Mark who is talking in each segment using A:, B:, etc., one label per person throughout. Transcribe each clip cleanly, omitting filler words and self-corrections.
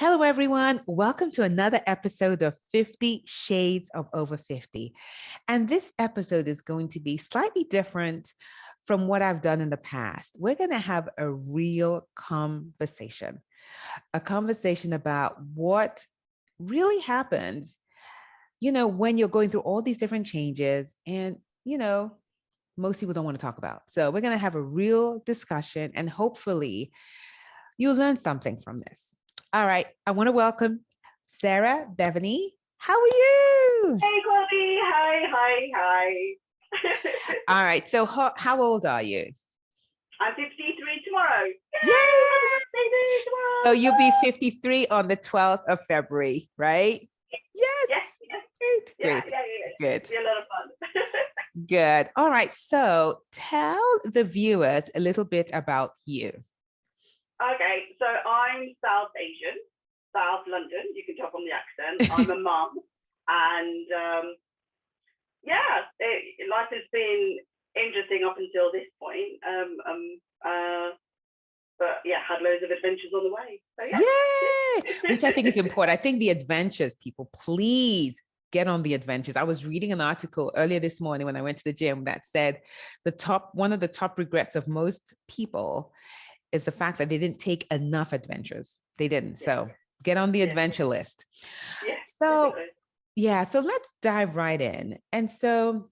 A: Hello, everyone. Welcome to another episode of 50 Shades of Over 50. And this episode is going to be slightly different from what I've done in the past. We're going to have a real conversation, a conversation about what really happens, when you're going through all these different changes and, most people don't want to talk about. So we're going to have a real discussion and hopefully you'll learn something from this. All right. I want to welcome Sarah Beveny. How are you?
B: Hey, Kwavi. Hi.
A: All right. So how old are you?
B: I'm 53 tomorrow.
A: Yay! Tomorrow. So you'll be 53 on the 12th of February, right? Yes. Great.
B: Yeah.
A: Good.
B: It'll be a lot of fun.
A: Good. All right. So tell the viewers a little bit about you.
B: Okay, so I'm South Asian, South London. You can tell from the accent. I'm a mum, and life has been interesting up until this point. But yeah, had loads of adventures on the way. So yeah.
A: Yay! Which I think is important. I think the adventures, people, please get on the adventures. I was reading an article earlier this morning when I went to the gym that said one of the top regrets of most people is the fact that they didn't take enough adventures. They didn't. Yeah. So get on the adventure list.
B: Yeah.
A: So let's dive right in. And so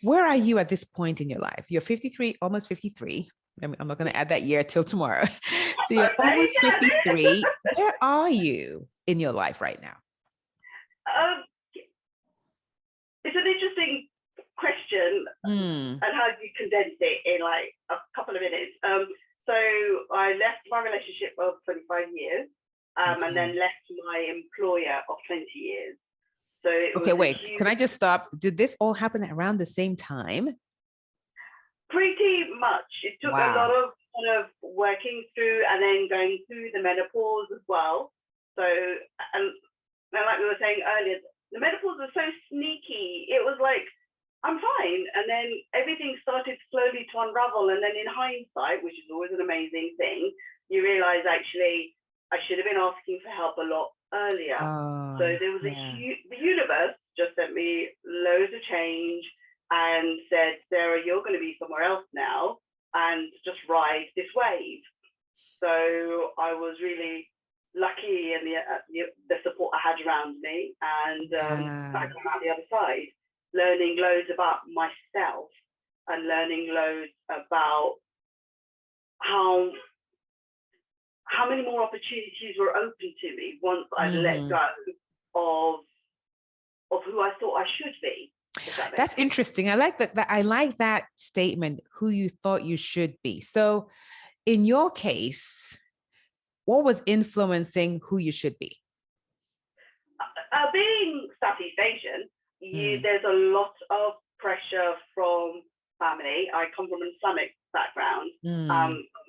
A: where are you at this point in your life? You're 53, almost 53. I'm not going to add that year till tomorrow. So you're almost 53. Where are you in your life right now?
B: It's an interesting question and how you condense it in like a couple of minutes. So I left my relationship of 25 years and then left my employer of 20 years. So
A: wait, can I just stop? Did this all happen around the same time?
B: Pretty much. It took a lot of kind of working through and then going through the menopause as well. So, and like we were saying earlier, the menopause was so sneaky. It was like, I'm fine. And then everything started slowly to unravel. And then in hindsight, which is always an amazing thing, you realize actually I should have been asking for help a lot earlier. So there was the universe just sent me loads of change and said, Sarah, you're going to be somewhere else now and just ride this wave. So I was really lucky in the support I had around me, and I came out the other side, learning loads about myself and learning loads about how many more opportunities were open to me once I let go of who I thought I should be.
A: That's interesting. I like that. I like that statement, who you thought you should be. So in your case, what was influencing who you should be?
B: Being Southeast Asian, there's a lot of pressure from family. I come from an Islamic background.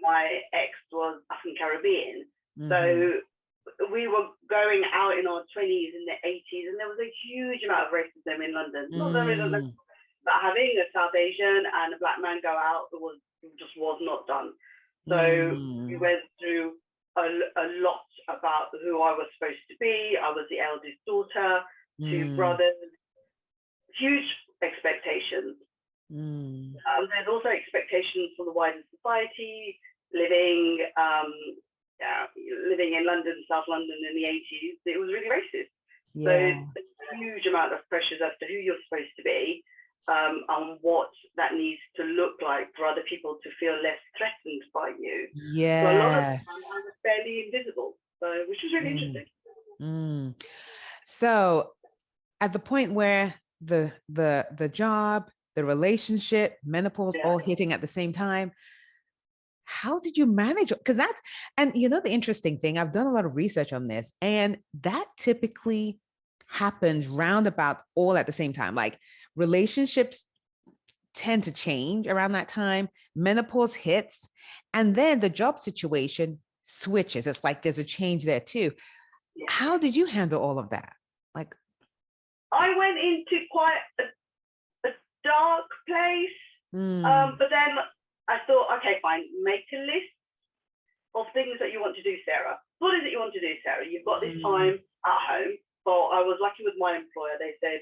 B: My ex was African Caribbean. So we were going out in our 20s in the 80s, and there was a huge amount of racism in London. But having a South Asian and a black man go out, just was not done. So we went through a lot about who I was supposed to be. I was the eldest daughter, 2 brothers, huge expectations. There's also expectations from the wider society, living in London, South London in the 80s. It was really racist. So there's a huge amount of pressures as to who you're supposed to be and what that needs to look like for other people to feel less threatened by you.
A: Yes.
B: So a lot of the time I was fairly invisible, which was really interesting.
A: So at the point where the job, the relationship, menopause all hitting at the same time, how did you manage? Because the interesting thing, I've done a lot of research on this, and that typically happens roundabout all at the same time. Like relationships tend to change around that time, menopause hits, and then the job situation switches. It's like there's a change there too. How did you handle all of that? Like,
B: I went into quite a dark place, but then I thought, okay, fine, make a list of things that you want to do, Sarah. What is it you want to do, Sarah? You've got this time at home. Well, I was lucky with my employer. They said,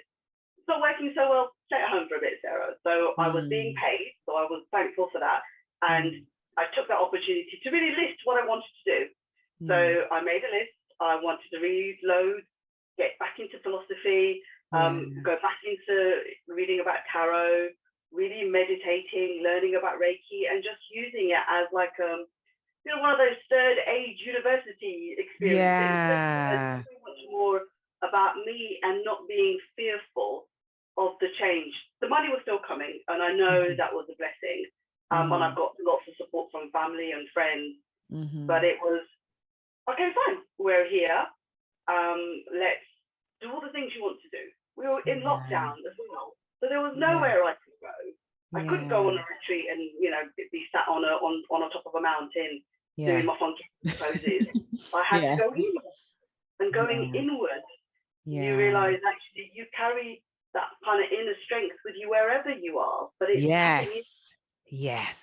B: it's not working so well, stay at home for a bit, Sarah. So I was being paid, so I was thankful for that. And I took that opportunity to really list what I wanted to do. So I made a list. I wanted to read loads, get back into philosophy, go back into reading about tarot, really meditating, learning about Reiki, and just using it as like one of those third age university experiences.
A: Yeah.
B: So much more about me and not being fearful of the change. The money was still coming, and I know that was a blessing. And I've got lots of support from family and friends. But it was, okay, fine, we're here. Let's do all the things you want to do. We were in lockdown as well, so there was nowhere I could go. I couldn't go on a retreat and be sat on a top of a mountain doing my funky poses. I had to go inward, and going inward, you realize actually you carry that kind of inner strength with you wherever you are. But it's
A: yes.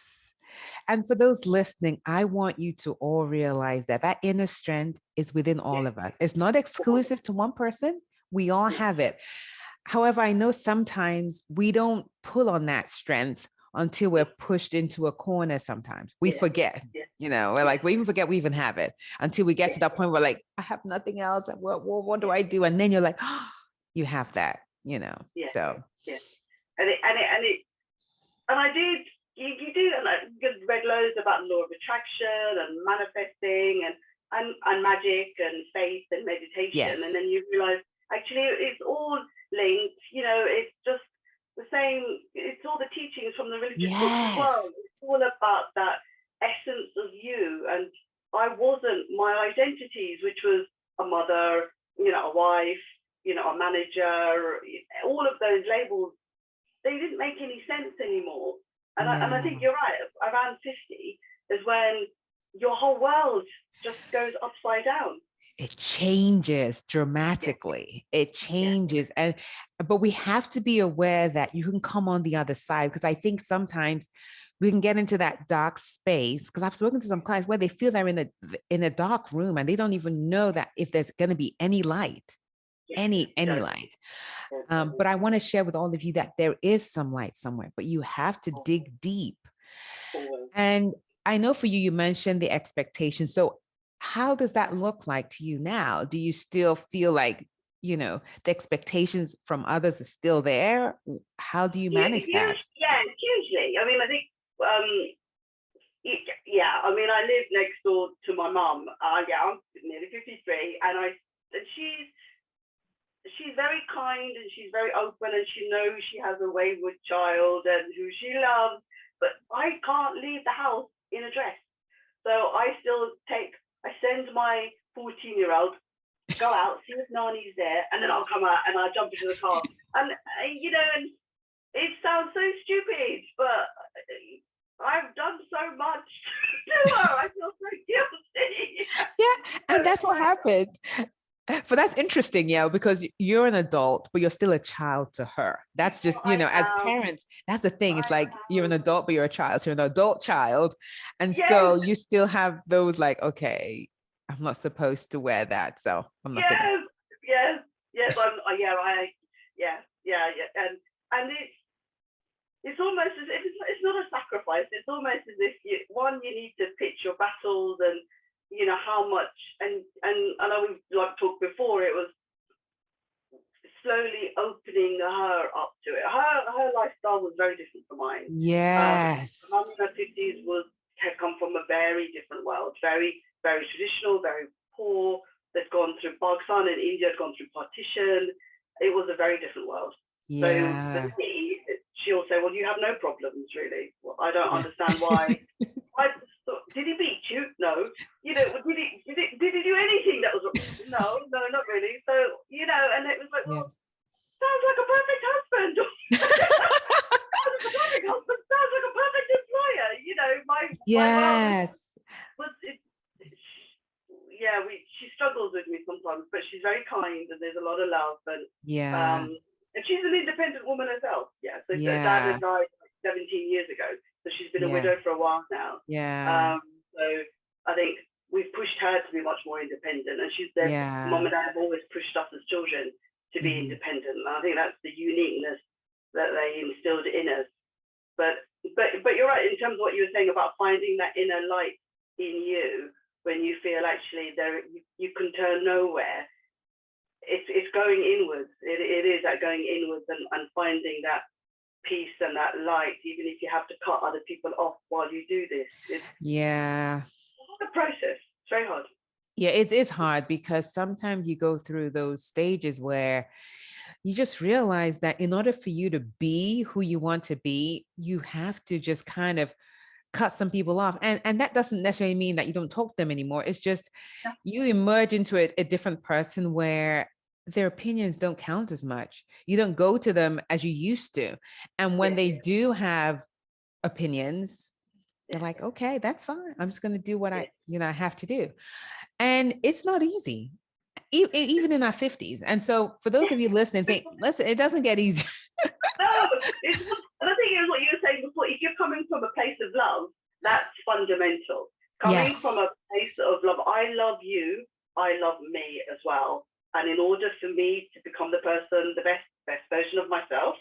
A: And for those listening, I want you to all realize that that inner strength is within all of us. It's not exclusive to one person. We all have it. However, I know sometimes we don't pull on that strength until we're pushed into a corner. Sometimes we forget, we're like, we even forget we even have it until we get to that point where like, I have nothing else. What do I do? And then you're like, oh, you have that, so.
B: And I did, you do, and I read loads about the law of attraction and manifesting and magic and faith and meditation. And then you realize actually it's all linked, it's just the same, it's all the teachings from the religious books as well. It's all about that essence of you. And I wasn't my identities, which was a mother, a wife, a manager, all of those labels, they didn't make any sense anymore. And I think you're right, around 50 is when your whole world just goes upside down.
A: It changes dramatically. It changes. But we have to be aware that you can come on the other side, because I think sometimes we can get into that dark space, because I've spoken to some clients where they feel they're in a dark room and they don't even know that if there's going to be any light, any light. But I want to share with all of you that there is some light somewhere, but you have to dig deep. And I know for you, you mentioned the expectation. So how does that look like to you now? Do you still feel like, the expectations from others is still there? How do you manage that?
B: Yeah, hugely. I mean, I think, I mean, I live next door to my mum. I'm nearly 53, and she's very kind and she's very open, and she knows she has a wayward child and who she loves, but I can't leave the house in a dress. So I send my 14-year-old, go out, see if Nani's there, and then I'll come out and I'll jump into the car. And, and it sounds so stupid, but I've done so much to her. I feel so guilty.
A: Yeah, and that's what happened. But that's interesting, because you're an adult, but you're still a child to her. That's just, as parents, that's the thing. It's like you're an adult, but you're a child. So you're an adult child. And so you still have those like, okay, I'm not supposed to wear that. So I'm not going to.
B: Yes. And it's almost as if it's not a sacrifice. It's almost as if you need to pitch your battles and, how much, and I know we've talked before, it was slowly opening her up to it. Her lifestyle was very different from mine.
A: Yes.
B: Mum in her 50s had come from a very different world, very, very traditional, very poor. They'd gone through Pakistan and India, had gone through partition. It was a very different world. So for me, she'll say, well, you have no problems, really. Well, I don't understand why. Did he beat you? No. Did he do anything that was wrong? No, not really. So, and it was like, well, sounds like a perfect husband. Sounds like a perfect husband. Sounds like a perfect employer. My she struggles with me sometimes, but she's very kind and there's a lot of love, and and she's an independent woman herself. So dad had died 17 years ago, so she's been a widow for a while now. I think we've pushed her to be much more independent, and she's there. Mom and dad have always pushed us as children to be independent. And I think that's the uniqueness that they instilled in us. But you're right in terms of what you were saying about finding that inner light in you when you feel actually there you can turn nowhere. It's going inwards. It is that going inwards and finding that peace and that light, even if you have to cut other people off while you do this. It's a process. It's very hard.
A: Yeah, it's hard because sometimes you go through those stages where you just realize that in order for you to be who you want to be, you have to just kind of cut some people off. And that doesn't necessarily mean that you don't talk to them anymore. It's just you emerge into a different person where their opinions don't count as much. You don't go to them as you used to. And when they do have opinions, they're like, okay, that's fine. I'm just going to do what I have to do. And it's not easy, even in our 50s. And so for those of you listening, listen, it doesn't get easy.
B: No, and I think it was what you were saying before. If you're coming from a place of love, that's fundamental. Coming from a place of love, I love you, I love me as well. And in order for me to become the best version of myself,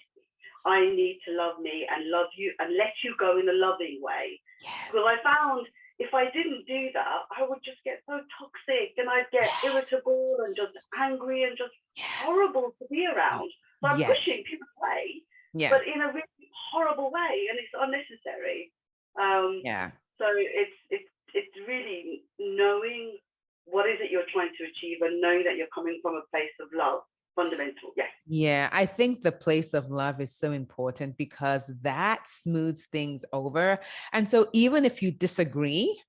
B: I need to love me and love you and let you go in a loving way. Because I found if I didn't do that, I would just get so toxic and I'd get irritable and just angry and just horrible to be around. So I'm pushing people away, but in a really horrible way, and it's unnecessary. So it's really knowing what is it you're trying to achieve and knowing that you're coming from a place of love. Fundamental.
A: Yeah, I think the place of love is so important because that smooths things over. And so even if you disagree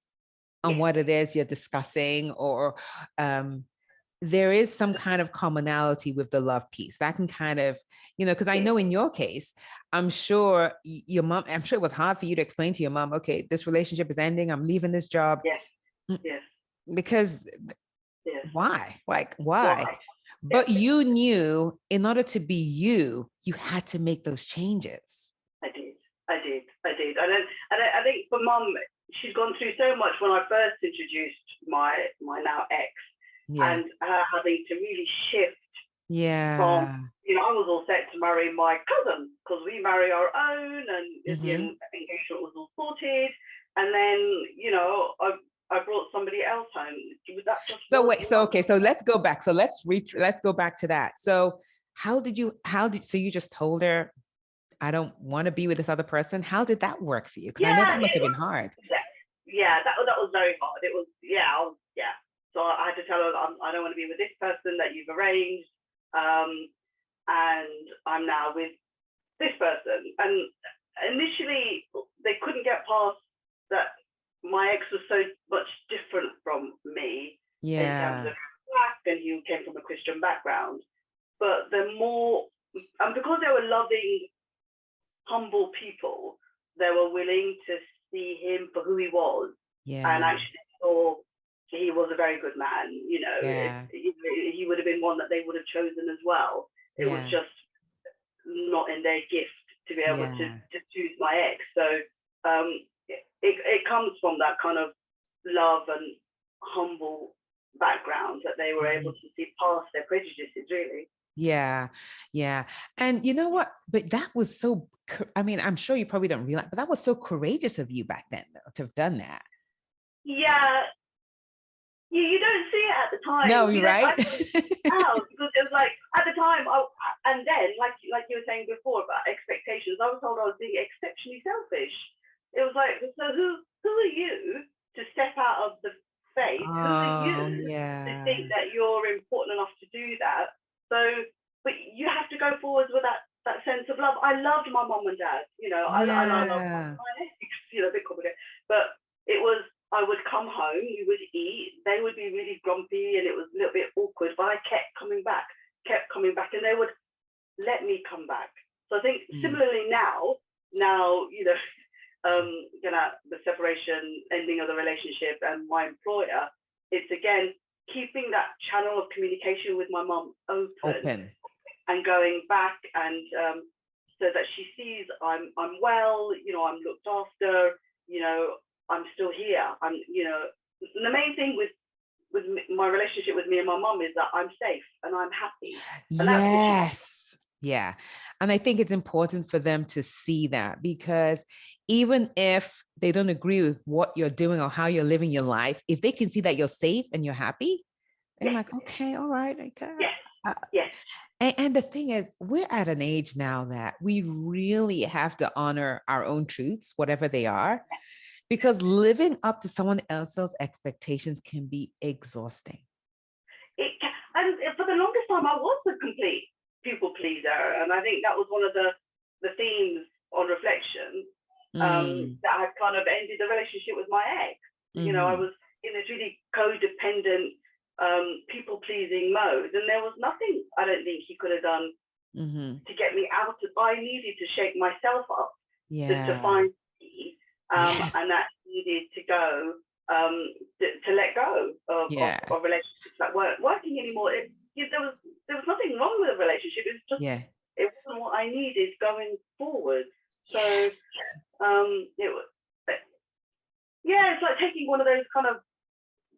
A: on what it is you're discussing, or there is some kind of commonality with the love piece that can kind of, because I know in your case, I'm sure your mom, I'm sure it was hard for you to explain to your mom, okay, this relationship is ending, I'm leaving this job. Because why? Like, why? But you knew in order to be you had to make those changes.
B: I did. And I think for Mum, she's gone through so much when I first introduced my now ex, and her having to really shift from, I was all set to marry my cousin because we marry our own, and the engagement was all sorted. And then, I brought somebody else home. That just
A: so let's go back. So let's go back to that. So so you just told her, I don't want to be with this other person. How did that work for you? Because I know that must have been hard.
B: Yeah, that was very hard. It was, So I had to tell her, I don't want to be with this person that you've arranged. And I'm now with this person. And initially they couldn't get past that. My ex was so much different from me in terms of black, and he came from a Christian background. But the more, and because they were loving, humble people, they were willing to see him for who he was, and actually saw he was a very good man. He would have been one that they would have chosen as well. It was just not in their gift to be able to choose my ex. So it comes from that kind of love and humble background that they were able to see past their prejudices, really.
A: Yeah. And you know what? But that was so, I'm sure you probably don't realize, but that was so courageous of you back then, though, to have done that.
B: Yeah. You don't see it at the time.
A: No, you're right.
B: Because it was like, at the time, and then, like you were saying before about expectations, I was told I was being exceptionally selfish. It was like, so who are you to step out of the faith? Who are you to think that you're important enough to do that? So, but you have to go forward with that sense of love. I loved my mom and dad, I love my a bit complicated, but it was, I would come home, we would eat, they would be really grumpy and it was a little bit awkward, but I kept coming back, and they would let me come back. So I think similarly now, the separation, ending of the relationship, and my employer, it's again keeping that channel of communication with my mom open and going back, and so that she sees I'm well, I'm looked after, I'm still here, I'm the main thing with my relationship with me and my mom is that I'm safe and I'm happy. And that's what she wants.
A: Yeah. And I think it's important for them to see that, because even if they don't agree with what you're doing or how you're living your life, if they can see that you're safe and you're happy, they're like, okay, all right.
B: Yes.
A: And the thing is, we're at an age now that we really have to honor our own truths, whatever they are, because living up to someone else's expectations can be exhausting.
B: And for the longest time, I was a complete people pleaser, and I think that was one of the themes on reflection that had kind of ended the relationship with my ex. You know, I was in this really codependent, people pleasing mode, and there was nothing I don't think he could have done to get me out of. I needed to shake myself up to find me, and that needed to go. To let go of relationships that weren't working anymore. There was nothing wrong with the relationship. It's just it wasn't what I needed going forward. So it's like taking one of those kind of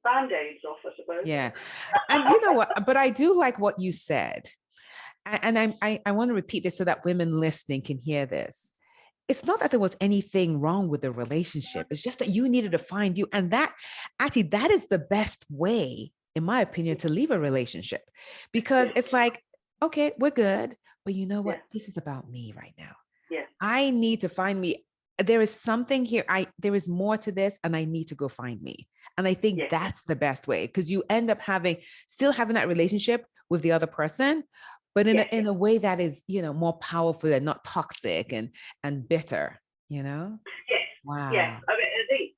B: band-aids off, I suppose.
A: Yeah. And you know what? But I do like what you said. And I want to repeat this so that women listening can hear this. It's not that there was anything wrong with the relationship. It's just that you needed to find you. And that is the best way, in my opinion, to leave a relationship, because it's like, okay, we're good, but you know what? This is about me right now. I need to find me. There is something here. There is more to this, and I need to go find me. And I think that's the best way, because you end up still having that relationship with the other person, but in a way that is, more powerful and not toxic and bitter, Wow.
B: Yes. I mean, I think,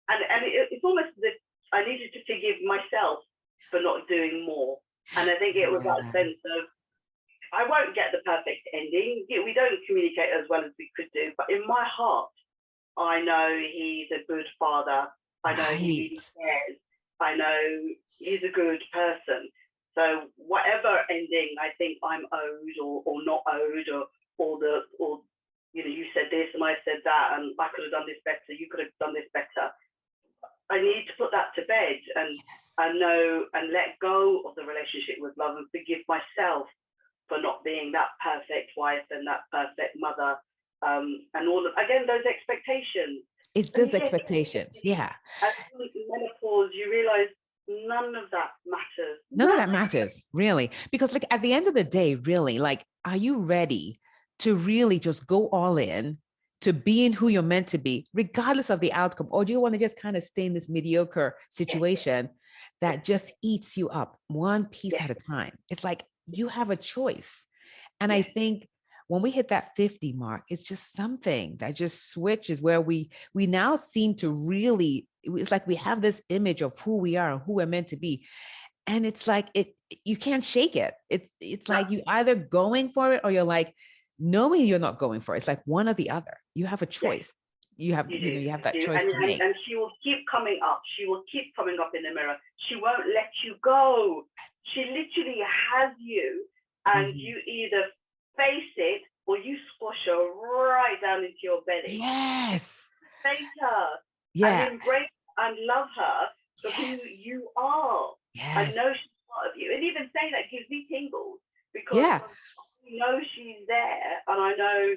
B: and it's almost as if I needed to forgive myself for not doing more. And I think it was that sense of, I won't get the perfect ending. We don't communicate as well as we could do, but in my heart, I know he's a good father. I know he really cares. I know he's a good person. So whatever ending I think I'm owed or not owed, or you said this and I said that, and I could have done this better, you could have done this better. I need to put that to bed and know and let go of the relationship with love and forgive myself for not being that perfect wife and that perfect mother, and all of, again, those expectations.
A: It's those expectations, yeah.
B: As in menopause, you realize none of that matters.
A: None of that matters, really. Because like at the end of the day, really, like, are you ready to really just go all in to being who you're meant to be, regardless of the outcome? Or do you want to just kind of stay in this mediocre situation that just eats you up one piece at a time? It's like you have a choice. And I think when we hit that 50 mark, it's just something that just switches, where we now seem to really, it's like we have this image of who we are and who we're meant to be. And it's like, you can't shake it. It's like you either going for it or you're like knowing you're not going for it. It's like one or the other. You have a choice. You have that choice to make.
B: And she will keep coming up. She will keep coming up in the mirror. She won't let you go. She literally has you, and you either face it or you squash her right down into your belly.
A: Yes.
B: Face her. And embrace and love her for who you are. I know she's part of you. And even saying that gives me tingles, because I know she's there, and I know,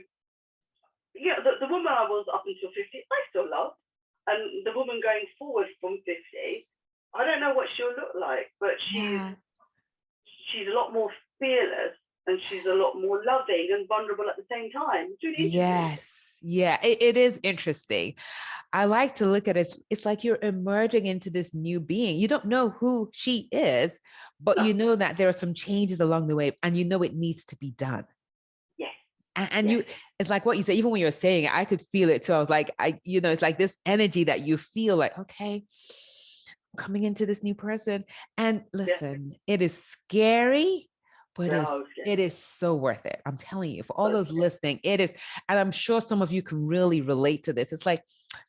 B: the woman I was up until 50, I still love. And the woman going forward from 50, I don't know what she'll look like, but she's a lot more fearless, and she's a lot more loving and vulnerable at the same time. It's really interesting.
A: Yeah, it is interesting. I like to look at it. It's like you're emerging into this new being. You don't know who she is, but you know that there are some changes along the way, and you know it needs to be done. And it's like what you said, even when you're saying it, I could feel it too. I was like, it's like this energy that you feel like, okay, I'm coming into this new person. And listen, it is scary, but it is so worth it. I'm telling you, for all those listening, it is. And I'm sure some of you can really relate to this. It's like,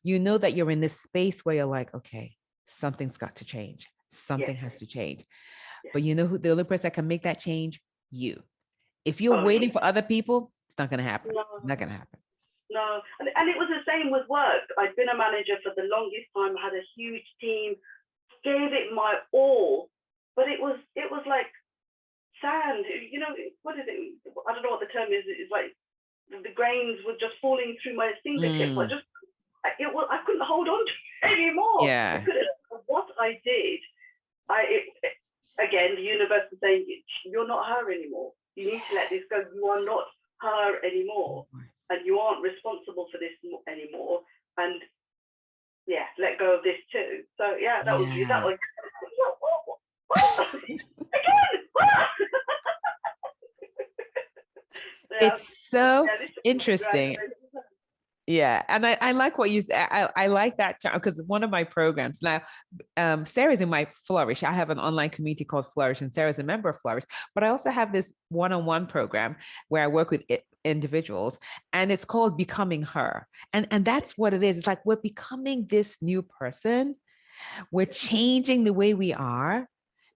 A: that you're in this space where you're like, okay, something's got to change. Something has to change. But you know who the only person that can make that change? You. If you're waiting for other people, it's not going to happen.
B: No.
A: It's not going to happen.
B: No. And it was the same with work. I'd been a manager for the longest time, had a huge team, gave it my all, but it was like sand. What is it? I don't know what the term is. It's like the grains were just falling through my fingertips. I couldn't hold on to it anymore.
A: Yeah.
B: What I did, again, the universe was saying, you're not her anymore. You need to let this go. You are not her anymore, and you aren't responsible for this anymore. And yeah, let go of this too. So yeah, that was you. That was again.
A: It's so interesting. Yeah. And I like what you said. I like that because one of my programs now, Sarah's in my Flourish. I have an online community called Flourish, and Sarah's a member of Flourish. But I also have this one-on-one program where I work with individuals, and it's called Becoming Her. And that's what it is. It's like we're becoming this new person. We're changing the way we are,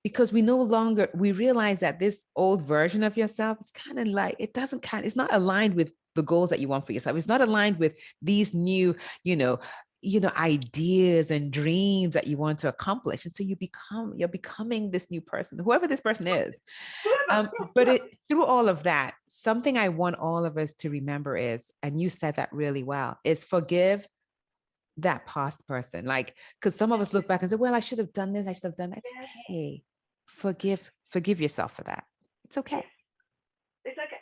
A: because we realize that this old version of yourself, it's kind of like, it's not aligned with the goals that you want for yourself. It's not aligned with these new, ideas and dreams that you want to accomplish. And so you're becoming this new person, whoever this person is. But through all of that, something I want all of us to remember is, and you said that really well, is forgive that past person. Like, because some of us look back and say, well, I should have done this, I should have done that. It's okay. Forgive yourself for that. It's okay.
B: It's okay.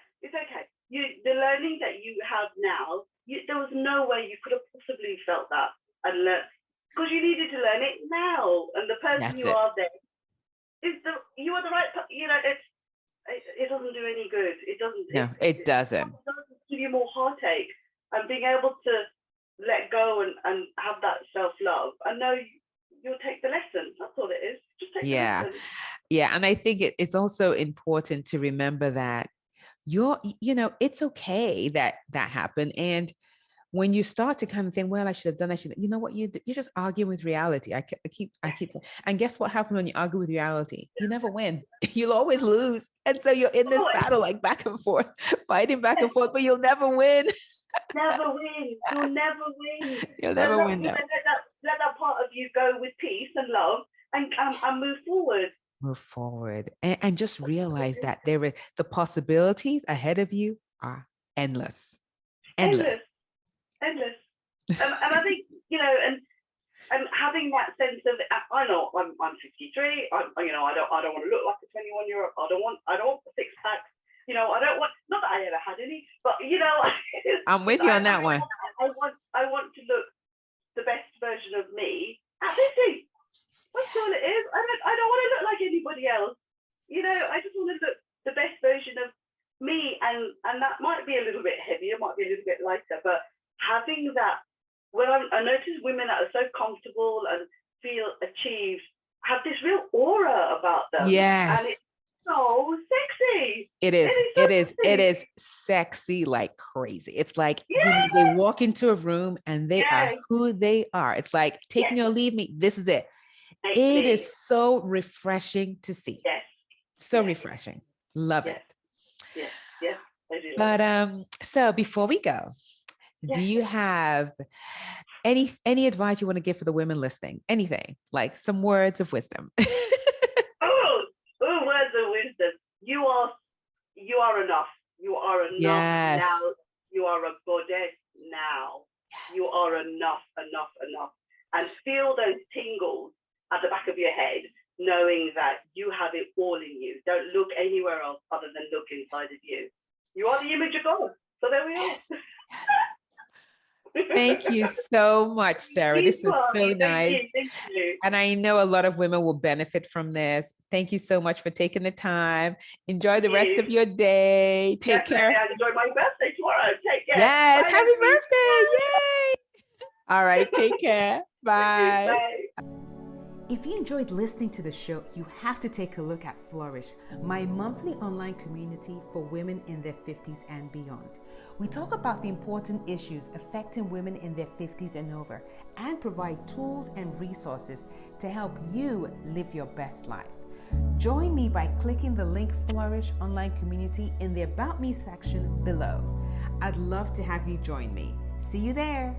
B: The learning that you have now, there was no way you could have possibly felt that and learned, because you needed to learn it now. And the person you are then you are the right. It doesn't do any good. It doesn't.
A: No, it doesn't.
B: It doesn't give you more heartache. And being able to let go and have that self-love, and know you'll take the lesson. That's all it is. Just take the lesson.
A: Yeah. And I think it's also important to remember that it's okay that happened. And when you start to kind of think, well, I should have done, you know what, you're just arguing with reality. I keep, and guess what happens when you argue with reality? You never win. You'll always lose. And so you're in this battle, like back and forth, fighting back and forth, but you'll never win.
B: Never win. You'll never win.
A: You'll never win.
B: Let that part of you go with peace and love, and move forward.
A: Move forward, and just realize that the possibilities ahead of you are endless.
B: And I think, and having that sense of, I know I'm 53. I don't want to look like a 21-year-old. I don't want a six pack. I don't want, not that I ever had any, but
A: I'm with you on that one.
B: I want to look the best version of me at 50. That's all it is. I don't want to look like anybody else. I just want to look the best version of me, and that might be a little bit heavier, might be a little bit lighter, but having that, when I notice women that are so comfortable and feel achieved, have this real aura about them.
A: Yes.
B: And it's so sexy.
A: It is sexy like crazy. It's like they walk into a room and they are who they are. It's like, take me or leave me. This is it. It is so refreshing to see.
B: Yes.
A: So refreshing. Love it.
B: Yeah. I do.
A: But so before we go, do you have any advice you want to give for the women listening? Anything, like some words of wisdom?
B: Words of wisdom. You are enough. You are enough now. You are a goddess now. Yes. You are enough. And feel those tingles at the back of your head, knowing that you have it all in you. Don't look anywhere else other than look inside of you. You are the image of God. So there we are.
A: Thank you so much, Sarah. This was so nice.
B: Thank you.
A: And I know a lot of women will benefit from this. Thank you so much for taking the time. Enjoy the rest of your day. Take care.
B: Enjoy my birthday tomorrow. Take care.
A: Yes.
B: Bye.
A: Happy birthday. Yay. All right. Take care. Bye.
B: Bye.
A: If you enjoyed listening to the show, you have to take a look at Flourish, my monthly online community for women in their 50s and beyond. We talk about the important issues affecting women in their 50s and over, and provide tools and resources to help you live your best life. Join me by clicking the link Flourish online community in the About Me section below. I'd love to have you join me. See you there.